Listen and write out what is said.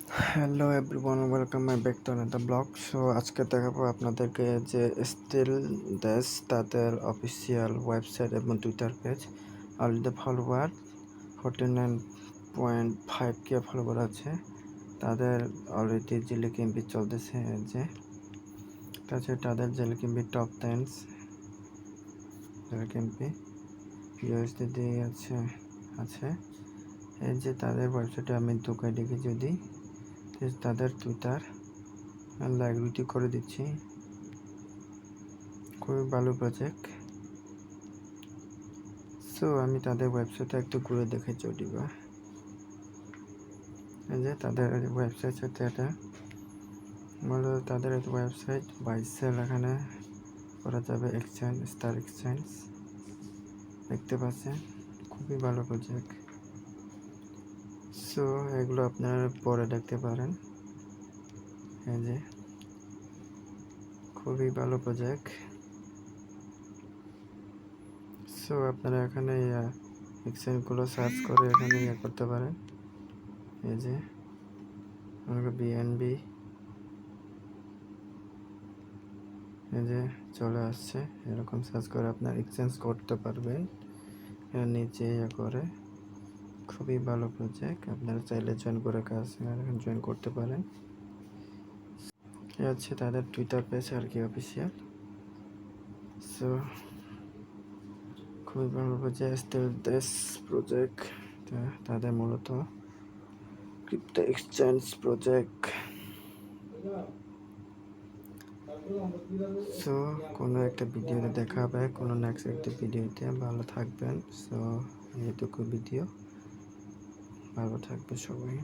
Hello everyone, welcome my back to another blog. So আজকে দেখাবো আপনাদেরকে যে স্টিল দেশ তাদের অফিসিয়াল ওয়েবসাইট এবং Twitter page. Already follower 49.5K follower আছে তাদের। অলরেডি জিলিকিম্পি চলতেছে, যে তাছাড়া তাদের জিলিকিম্পি টপ 10 জিলিকিম্পি ইউএসডি আছে। এই যে তাদের ওয়েবসাইটে আমি ঢুকে দেখি, যদি তাদের টুইটার লাইব্রেরিটি করে দিচ্ছি। খুবই ভালো প্রজেক্ট। সো আমি তাদের ওয়েবসাইটে একটু ঘুরে দেখে চলিবা। এই যে তাদের ওয়েবসাইট সাথে এটা মূলত তাদের ওয়েবসাইট বাই সেল এখানে করা যাবে। এক্সচেঞ্জ, স্টার এক্সচেঞ্জ দেখতে পাচ্ছেন, খুবই ভালো প্রজেক্ট। সো এগুলো আপনারা পরে দেখতে পারেন। এই যে খুবই ভালো প্রজেক্ট। সো আপনারা এখানে এক্সচেঞ্জগুলো সার্চ করে এখানে করতে পারেন। এই যে বিএনবি এই যে চলে আসছে, এরকম সার্চ করে আপনার এক্সচেঞ্জ করতে পারবেন। এর নিচে করে খুবই ভালো প্রজেক্ট, আপনারা চাইলে জয়েন করে কাজ জয়েন করতে পারেন। এ হচ্ছে তাদের টুইটার পেজ আর কি, অফিসিয়াল। সো খুবই ভালো প্রজেক্ট দেশ প্রজেক্ট। তাদের মূলত ক্রিপ্টো এক্সচেঞ্জ প্রজেক্ট। সো কোনো একটা ভিডিওতে দেখা হবে, কোনো নেক্সট একটা ভিডিওতে। ভালো থাকবেন। সো এইটুকু ভিডিও, ভালো থাকবে সবাই।